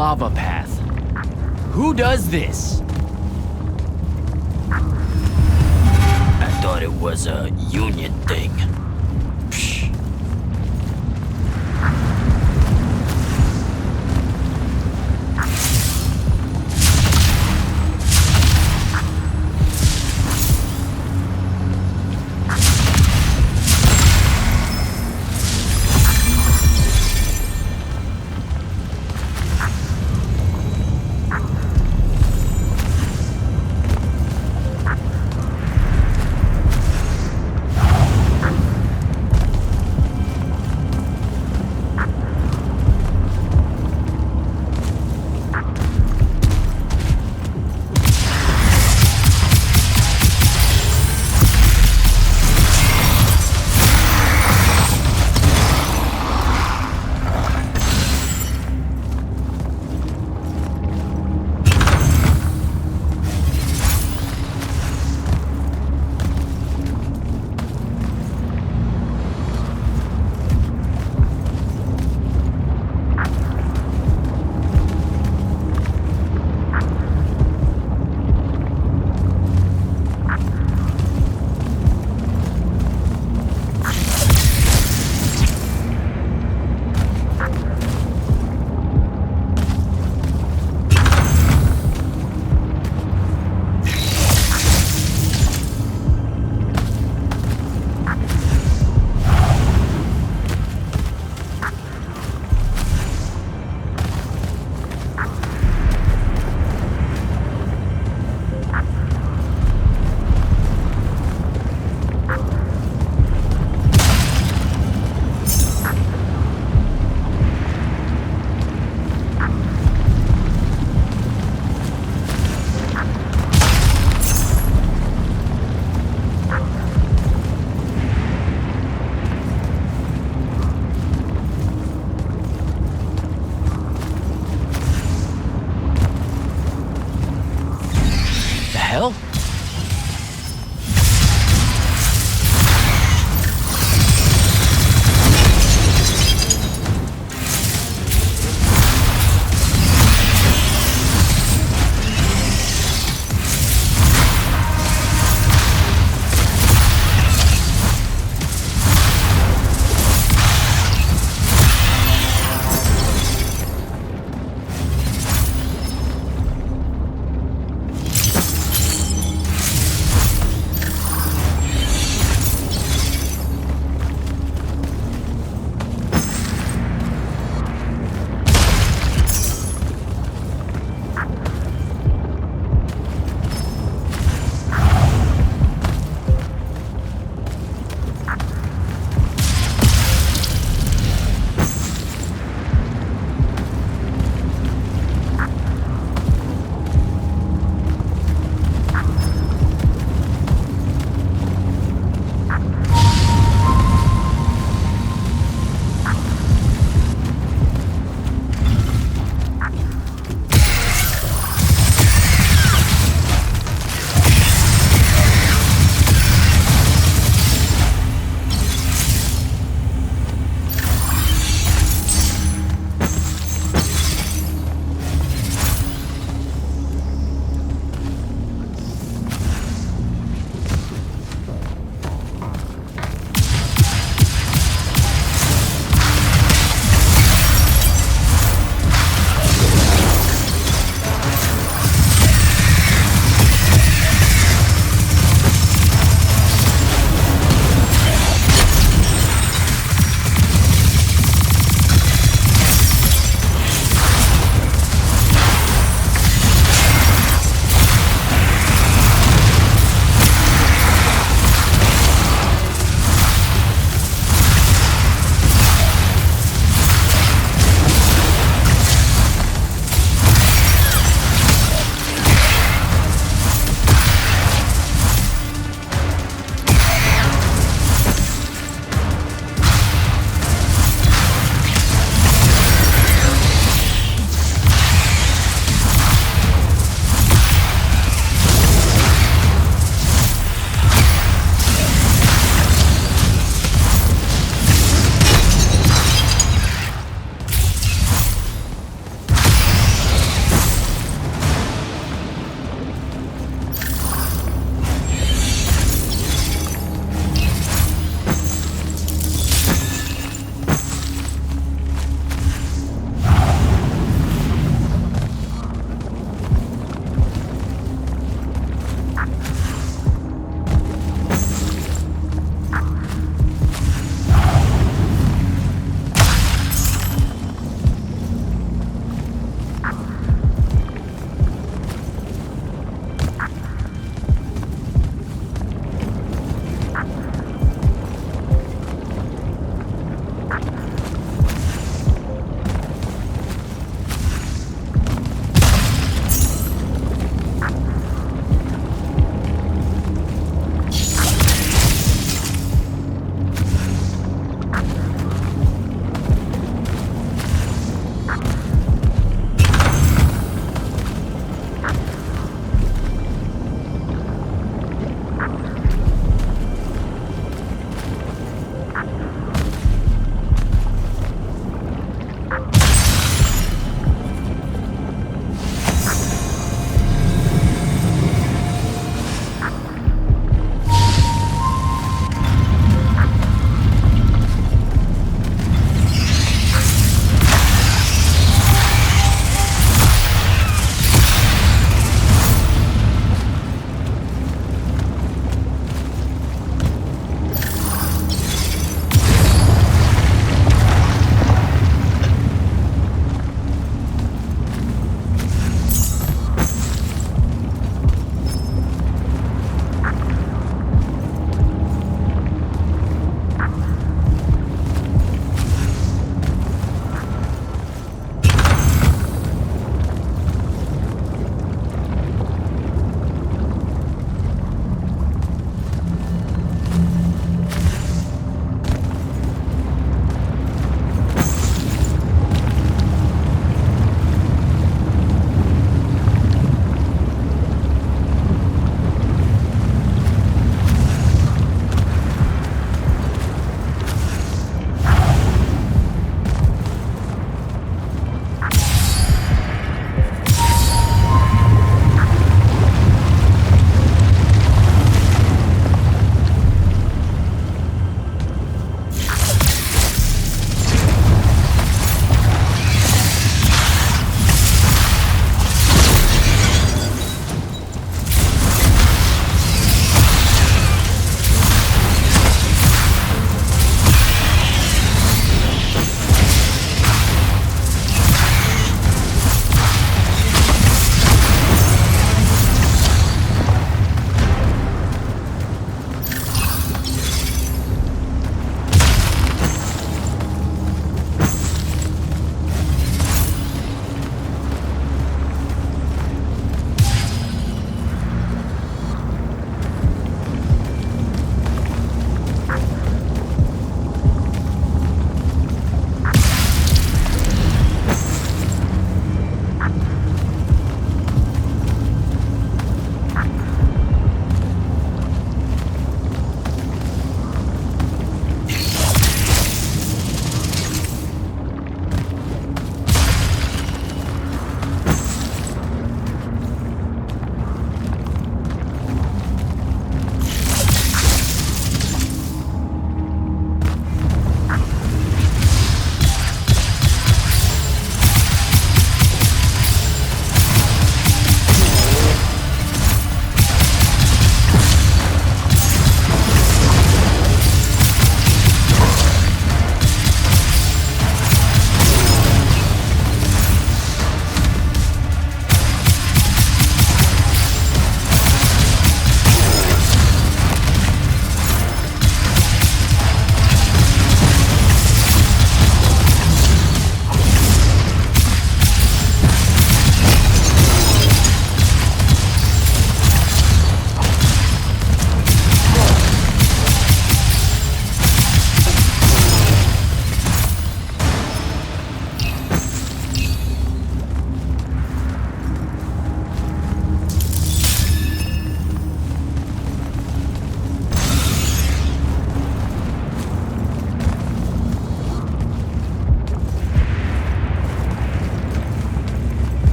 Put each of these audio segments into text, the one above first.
lava path. Who does this? I thought it was a union thing. Psh.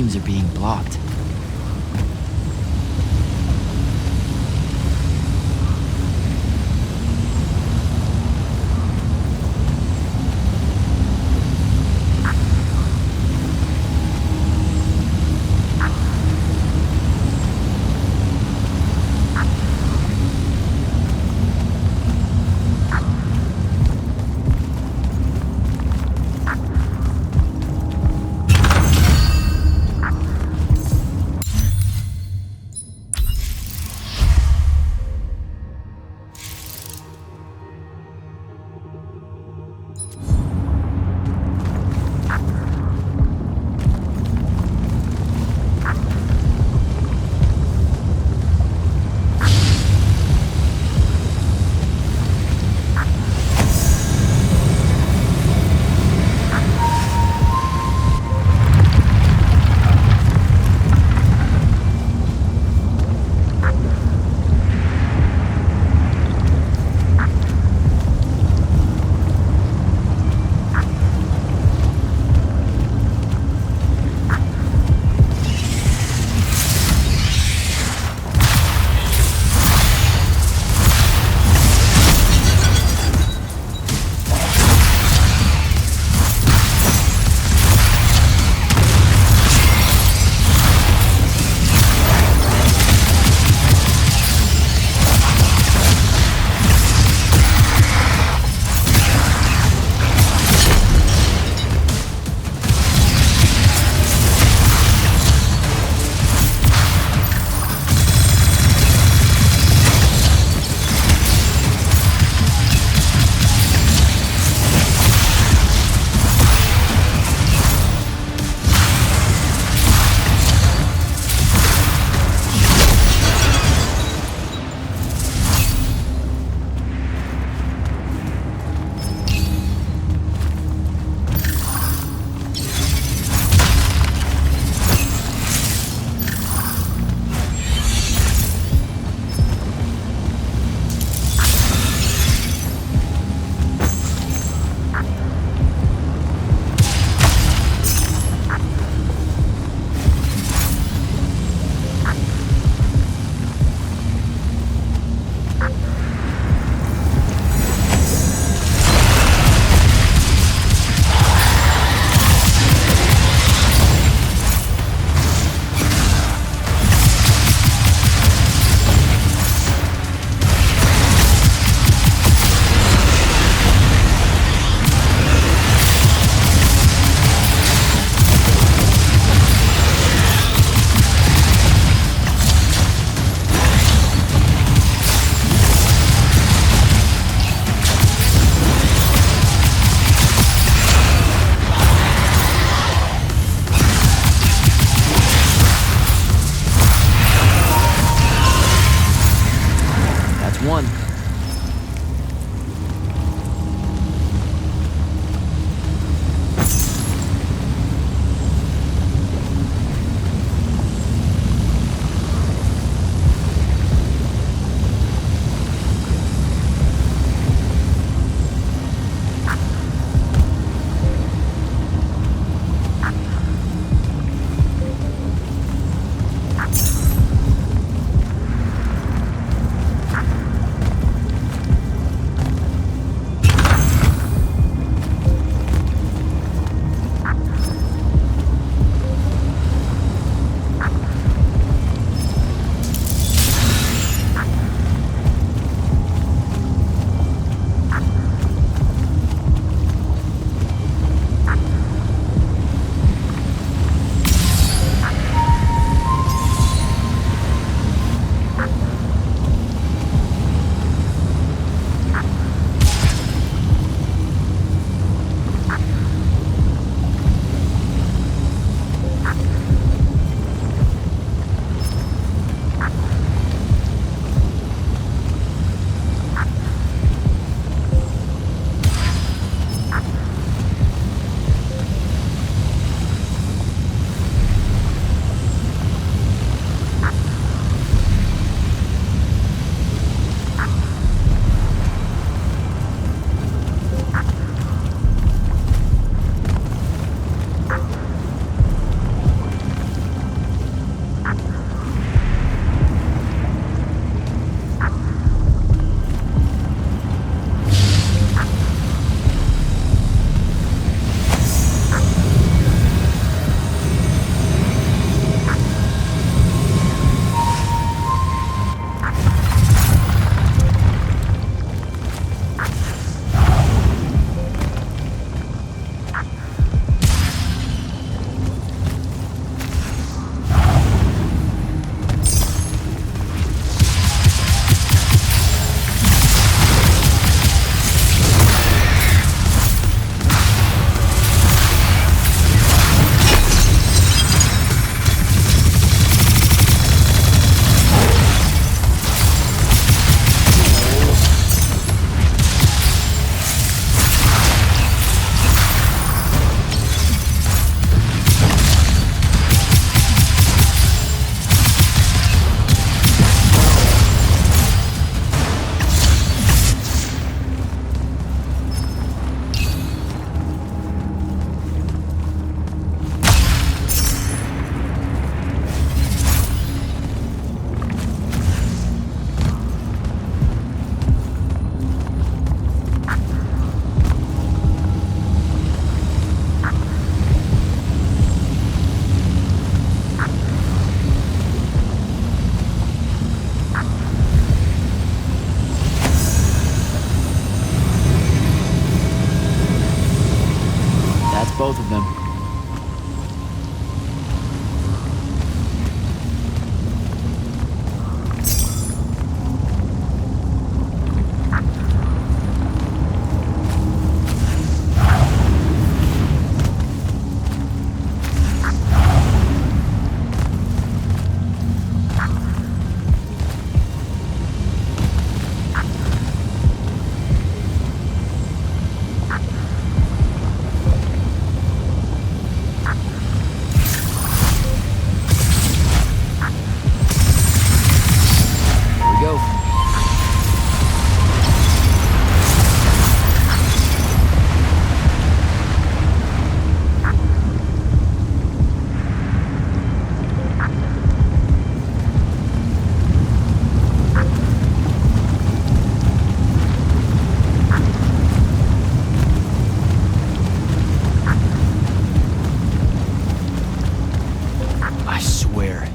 streams are being blocked.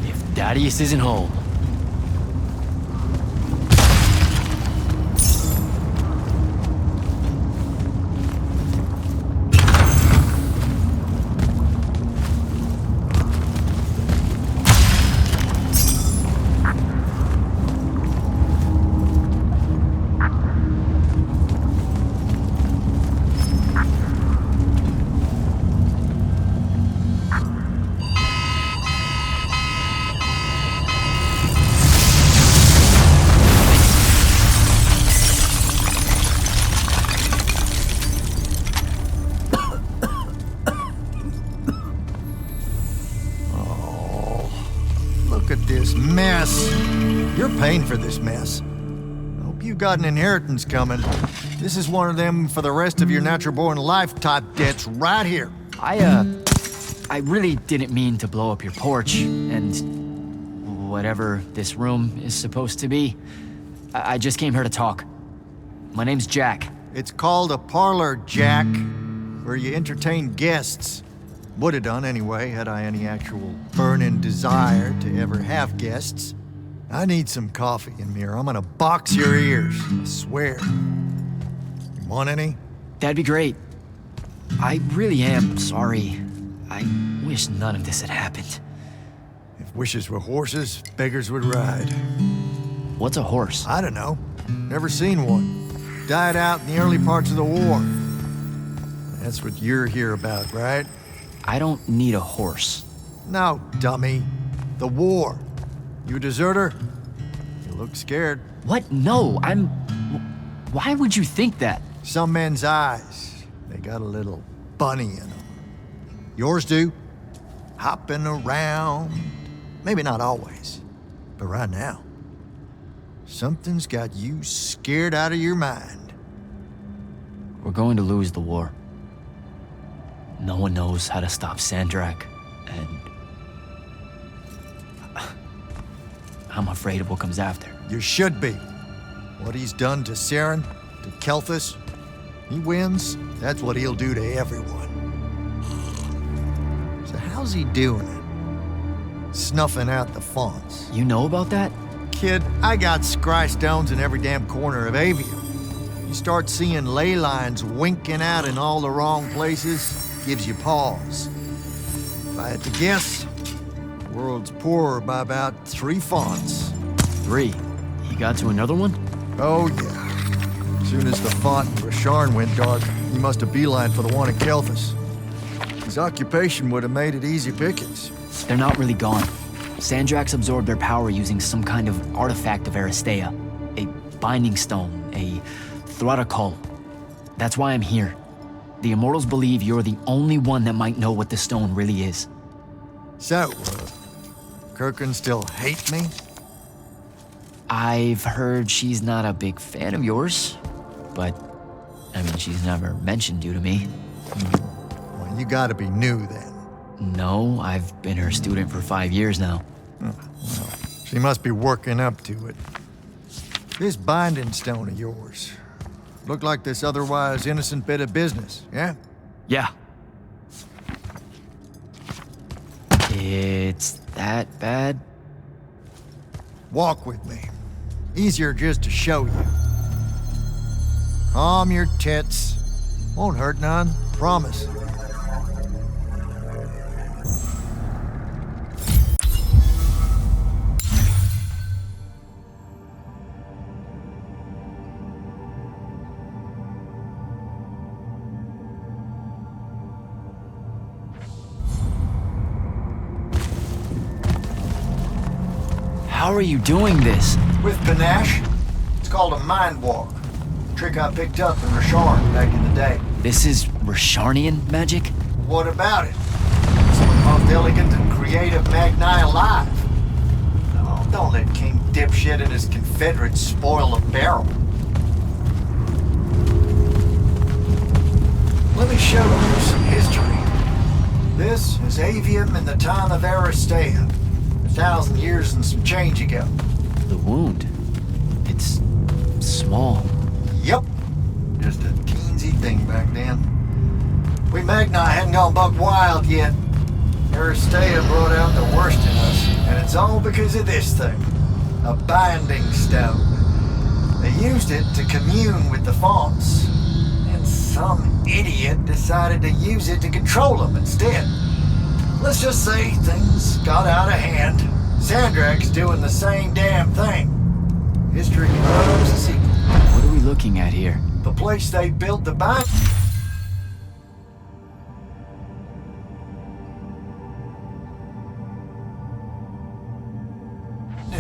if Thaddeus isn't home. This mess. You're paying for this mess. Hope you got an inheritance coming. This is one of them for the rest of your natural-born life type debts right here. I really didn't mean to blow up your porch, and whatever this room is supposed to be. I just came here to talk. My name's Jack. It's called a parlor, Jack, where you entertain guests. Would have done anyway, had I any actual burning desire to ever have guests. I need some coffee in me, or I'm gonna box your ears, I swear. You want any? That'd be great. I really am sorry. I wish none of this had happened. If wishes were horses, beggars would ride. What's a horse? I don't know. Never seen one. Died out in the early parts of the war. That's what you're here about, right? I don't need a horse. No, dummy. The war. You a deserter? You look scared. What? No, I'm... Why would you think that? Some men's eyes, they got a little bunny in them. Yours do. Hopping around. Maybe not always, but right now. Something's got you scared out of your mind. We're going to lose the war. No one knows how to stop Sandrak, and I'm afraid of what comes after. You should be. What he's done to Saren, to Kelthus, he wins, that's what he'll do to everyone. So how's he doing it? Snuffing out the fonts. You know about that? Kid, I got scry stones in every damn corner of Aveum. You start seeing ley lines winking out in all the wrong places, gives you pause. If I had to guess, the world's poorer by about 3 fonts. 3? He got to another one? Oh, yeah. As soon as the font in Rasharn went dark, he must have beelined for the one at Kelthus. His occupation would have made it easy pickings. They're not really gone. Sandrax absorbed their power using some kind of artifact of Aristea. A binding stone, a Throttacol. That's why I'm here. The Immortals believe you're the only one that might know what the stone really is. So, Kirkin still hate me? I've heard she's not a big fan of yours, but, I mean, she's never mentioned you to me. Well, you gotta be new then. No, I've been her student for 5 years now. Well, she must be working up to it. This binding stone of yours, look like this otherwise innocent bit of business, yeah? Yeah. It's that bad? Walk with me. Easier just to show you. Calm your tits. Won't hurt none, promise. How are you doing this? With panache, it's called a mind walk. A trick I picked up in Rasharn back in the day. This is Rasharnian magic? What about it? Some of the most elegant and creative Magni alive. Oh, don't let King Dipshit and his Confederates spoil the barrel. Let me show you some history. This is Aveum in the time of Aristea. 1,000 years and some change ago. The wound. It's small. Yep. Just a teensy thing back then. We Magni hadn't gone buck wild yet. Aristea brought out the worst in us. And it's all because of this thing. A binding stone. They used it to commune with the fonts. And some idiot decided to use it to control them instead. Let's just say things got out of hand. Sandrak's doing the same damn thing. History loves a sequel. What are we looking at here? The place they built the binding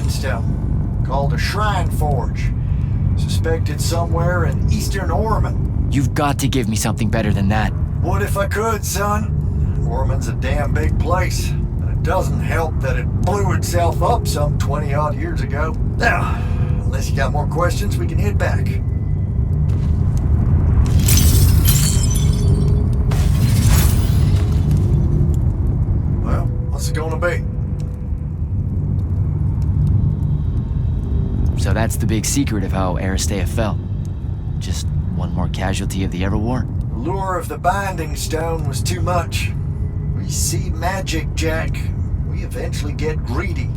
stone, called a shrine forge. Suspected somewhere in eastern Orman. You've got to give me something better than that. What if I could, son? Orman's a damn big place, and it doesn't help that it blew itself up some 20-odd years ago. Now, unless you got more questions, we can head back. Well, what's it gonna be? So that's the big secret of how Aristea fell. Just one more casualty of the Everwar? The lure of the binding stone was too much. We see magic, Jack. We eventually get greedy.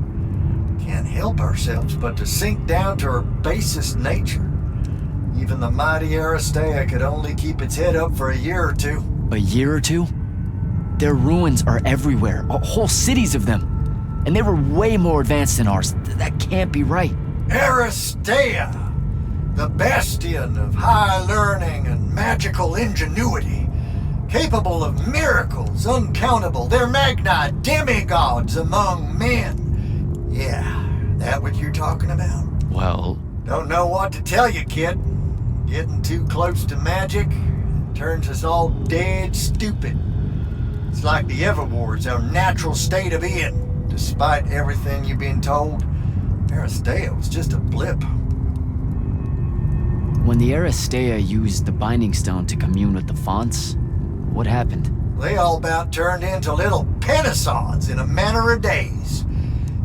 Can't help ourselves but to sink down to our basest nature. Even the mighty Aristea could only keep its head up for a year or two. A year or two? Their ruins are everywhere, whole cities of them. And they were way more advanced than ours. That can't be right. Aristea, the bastion of high learning and magical ingenuity, capable of miracles uncountable. They're magna demigods among men. Yeah, that what you're talking about? Well... Don't know what to tell you, kid. Getting too close to magic turns us all dead stupid. It's like the Everwar's our natural state of being. Despite everything you've been told, Aristea was just a blip. When the Aristea used the Binding Stone to commune with the fonts, what happened? They all about turned into little penisods in a matter of days.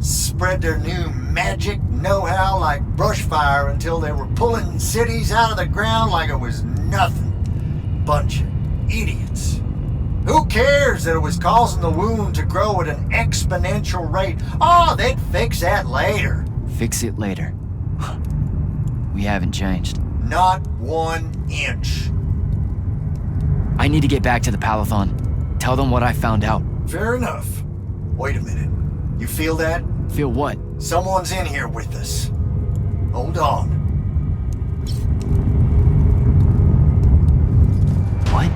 Spread their new magic know-how like brushfire until they were pulling cities out of the ground like it was nothing. Bunch of idiots. Who cares that it was causing the wound to grow at an exponential rate? Oh, they'd fix that later. Fix it later. We haven't changed. Not 1 inch. I need to get back to the Palathon. Tell them what I found out. Fair enough. Wait a minute. You feel that? Feel what? Someone's in here with us. Hold on. What?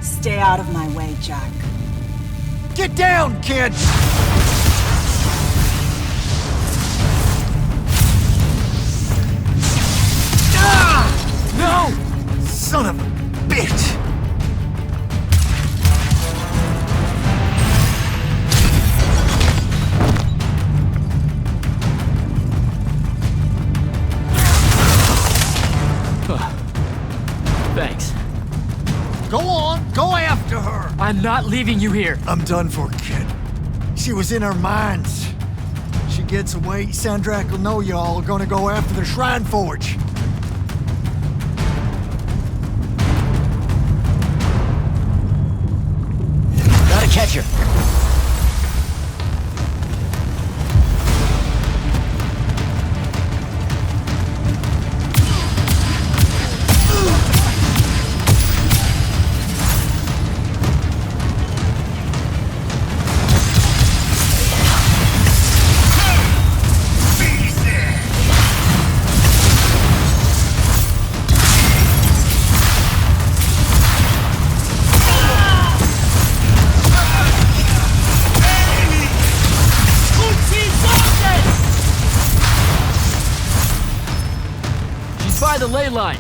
Stay out of my way, Jack. Get down, kid! Ah! No! Son of a bitch! Thanks. Go on, go after her! I'm not leaving you here. I'm done for, kid. She was in our minds. She gets away, Sandrak will know y'all are gonna go after the Shrine Forge. Gotta catch her. By the ley line.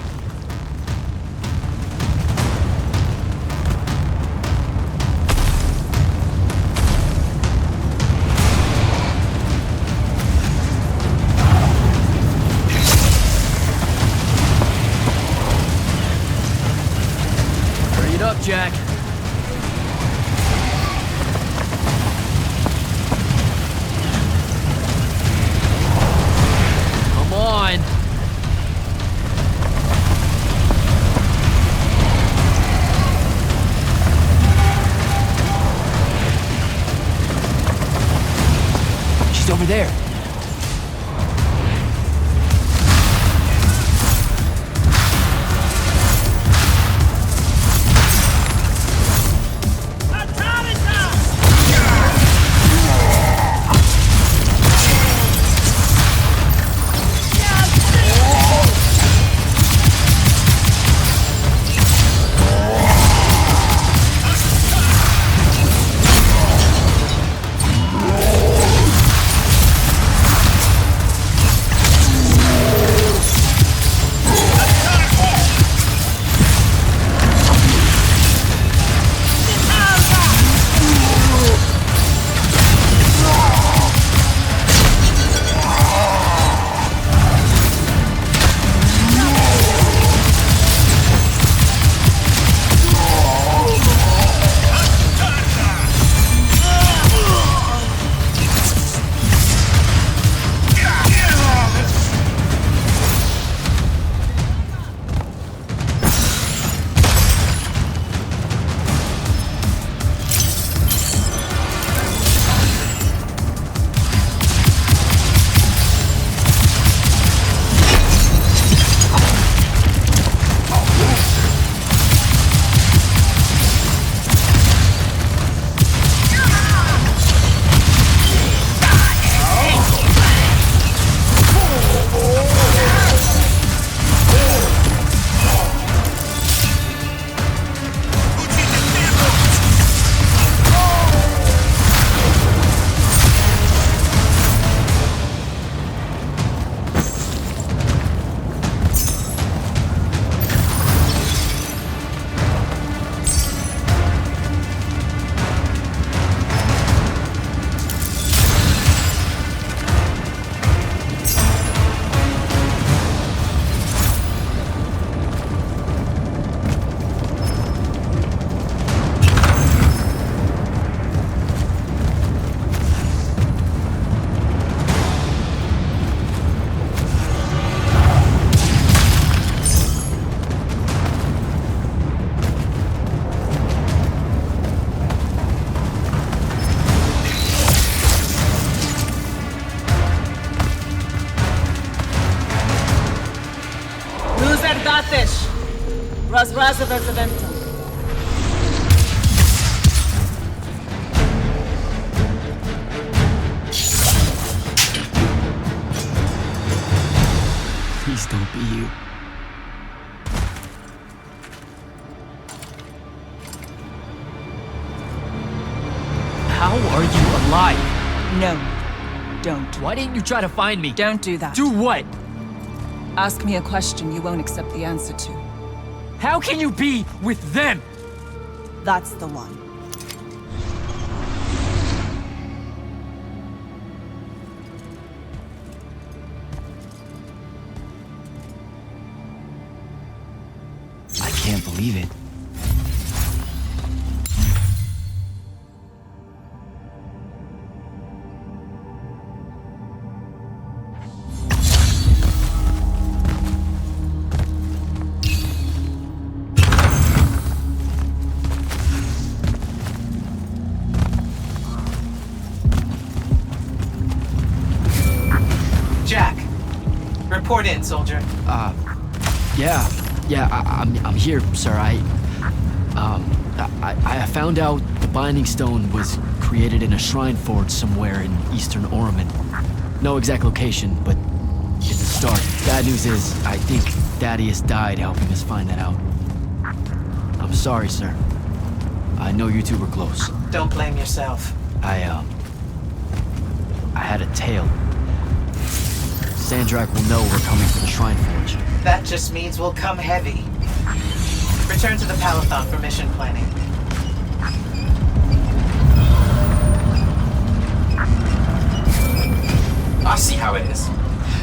Hurry it up, Jack. Come on. over there. Rosewill Evento. Please don't be you. How are you alive? No, don't. Why didn't you try to find me? Don't do that. Do what? Ask me a question you won't accept the answer to. How can you be with them? That's the one. I can't believe it. Report in, soldier. I'm here, sir. I found out the Binding Stone was created in a shrine forge somewhere in eastern Oromon. No exact location, but it's a start. Bad news is, I think Thaddeus died helping us find that out. I'm sorry, sir. I know you two were close. Don't blame yourself. I had a tail. Sandrak will know we're coming for the Shrine Forge. That just means we'll come heavy. Return to the Palathon for mission planning. I see how it is.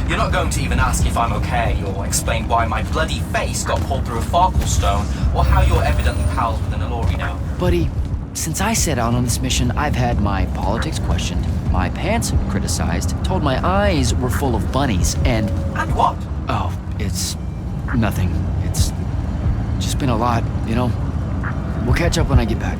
You're not going to even ask if I'm okay, or explain why my bloody face got pulled through a Farkle stone, or how you're evidently pals with an Allori now. Buddy, since I set out on this mission, I've had my politics questioned, my pants criticized, told my eyes were full of bunnies, and... And what? Oh, it's... nothing. It's just been a lot, you know? We'll catch up when I get back.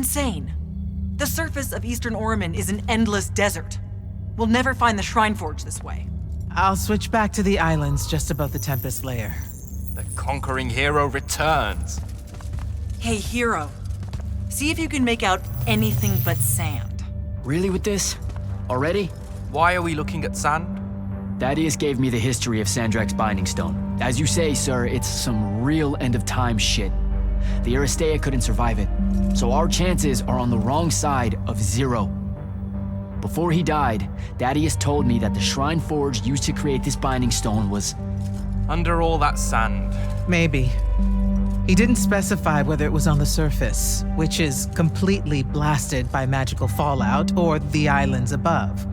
insane. The surface of Eastern Orman is an endless desert. We'll never find the Shrine Forge this way. I'll switch back to the islands just above the Tempest layer. The conquering hero returns. Hey, hero. See if you can make out anything but sand. Really with this? Already? Why are we looking at sand? Thaddeus gave me the history of Sandrak's Binding Stone. As you say, sir, it's some real end-of-time shit. The Aristea couldn't survive it, so our chances are on the wrong side of 0. Before he died, Thaddeus told me that the Shrine Forge used to create this Binding Stone was... Under all that sand. Maybe. He didn't specify whether it was on the surface, which is completely blasted by magical fallout, or the islands above,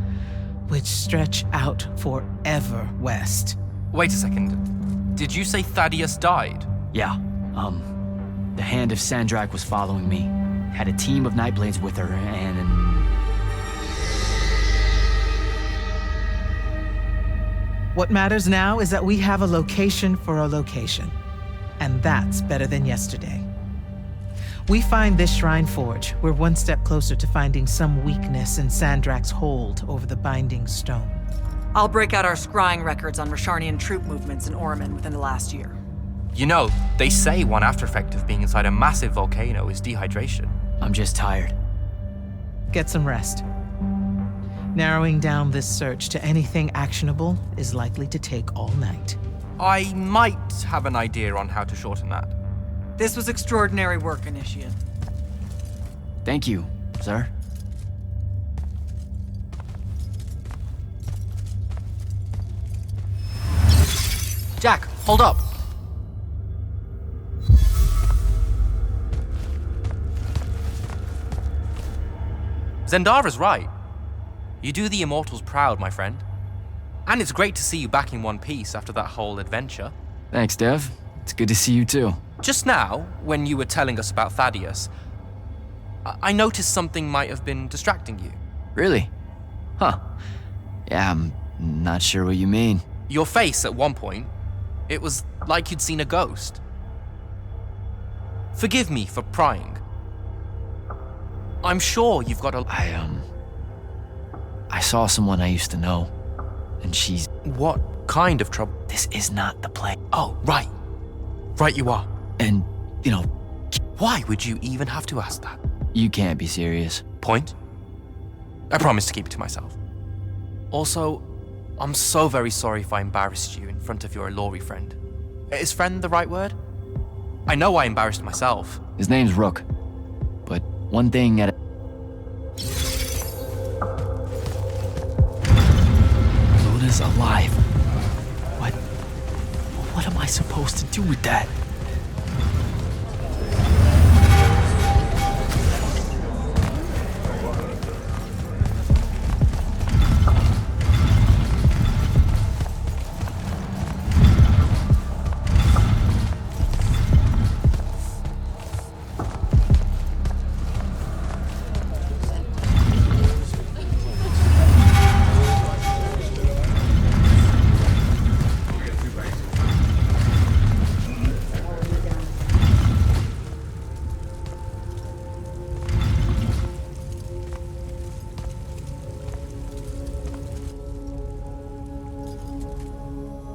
which stretch out forever west. Wait a second. Did you say Thaddeus died? Yeah, the Hand of Sandrak was following me. Had a team of Nightblades with her, and... What matters now is that we have a location for a location. And that's better than yesterday. We find this Shrine Forge, we're one step closer to finding some weakness in Sandrak's hold over the Binding Stone. I'll break out our scrying records on Rasharnian troop movements in Orman within the last year. You know, they say one after effect of being inside a massive volcano is dehydration. I'm just tired. Get some rest. Narrowing down this search to anything actionable is likely to take all night. I might have an idea on how to shorten that. This was extraordinary work, Initiate. Thank you, sir. Jack, hold up. Zendara's right. You do the Immortals proud, my friend. And it's great to see you back in one piece after that whole adventure. Thanks, Dev. It's good to see you too. Just now, when you were telling us about Thaddeus, I noticed something might have been distracting you. Really? Huh. Yeah, I'm not sure what you mean. Your face at one point, it was like you'd seen a ghost. Forgive me for prying. I'm sure you've got a... I saw someone I used to know, and she's... What kind of trouble? This is not the place. Oh, right. Right you are. And, you know... Why would you even have to ask that? You can't be serious. Point? I promise to keep it to myself. Also, I'm so very sorry if I embarrassed you in front of your Ilori friend. Is friend the right word? I know I embarrassed myself. His name's Rook. But one thing at a... Luna's alive. What am I supposed to do with that?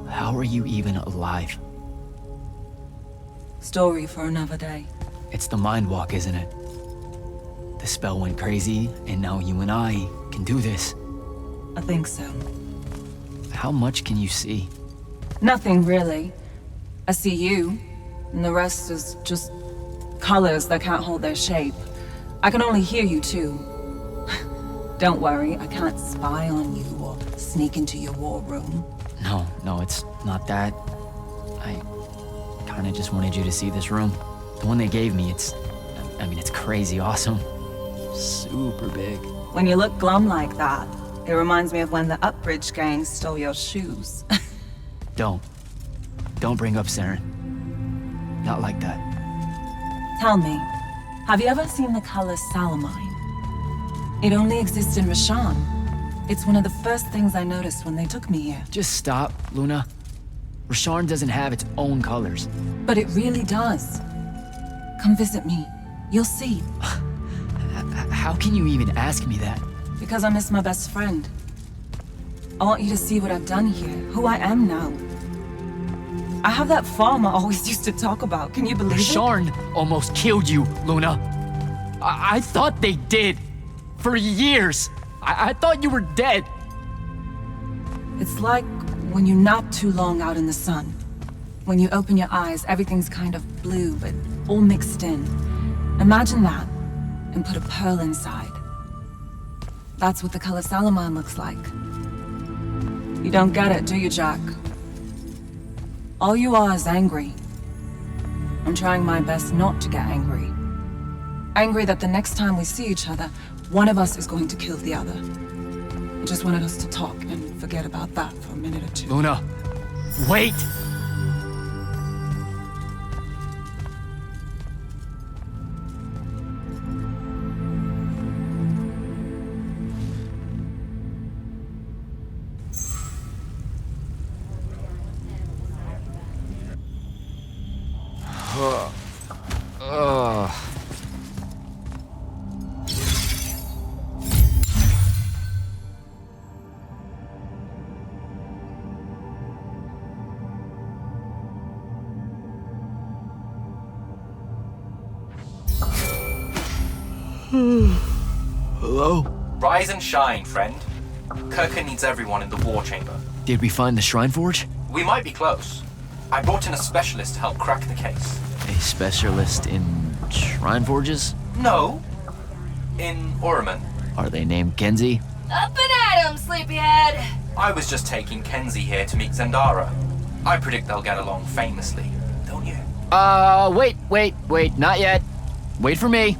How are you even alive? Story for another day. It's the Mind Walk, isn't it? The spell went crazy, and now you and I can do this. I think so. How much can you see? Nothing really. I see you, and the rest is just colors that can't hold their shape. I can only hear you too. Don't worry, I can't spy on you or sneak into your war room. No, it's not that. I kinda just wanted you to see this room. The one they gave me, it's crazy awesome. Super big. When you look glum like that, it reminds me of when the Upbridge gang stole your shoes. Don't bring up Saren. Not like that. Tell me, have you ever seen the color Salamine? It only exists in Rasharn. It's one of the first things I noticed when they took me here. Just stop, Luna. Rasharn doesn't have its own colors. But it really does. Come visit me. You'll see. How can you even ask me that? Because I miss my best friend. I want you to see what I've done here, who I am now. I have that farm I always used to talk about. Can you believe it? Sharn almost killed you, Luna. I thought they did. For years. I thought you were dead. It's like when you nap too long out in the sun. When you open your eyes, everything's kind of blue, but all mixed in. Imagine that, and put a pearl inside. That's what the color Salamine looks like. You don't get it, do you, Jack? All you are is angry. I'm trying my best not to get angry. Angry that the next time we see each other, one of us is going to kill the other. I just wanted us to talk and forget about that for a minute or two. Luna, wait! Hello? Rise and shine, friend. Kirka needs everyone in the war chamber. Did we find the Shrine Forge? We might be close. I brought in a specialist to help crack the case. A specialist in Shrine Forges? No. In Orman. Are they named Kenzie? Up and at 'em, sleepyhead! I was just taking Kenzie here to meet Zendara. I predict they'll get along famously, don't you? Wait, not yet. Wait for me.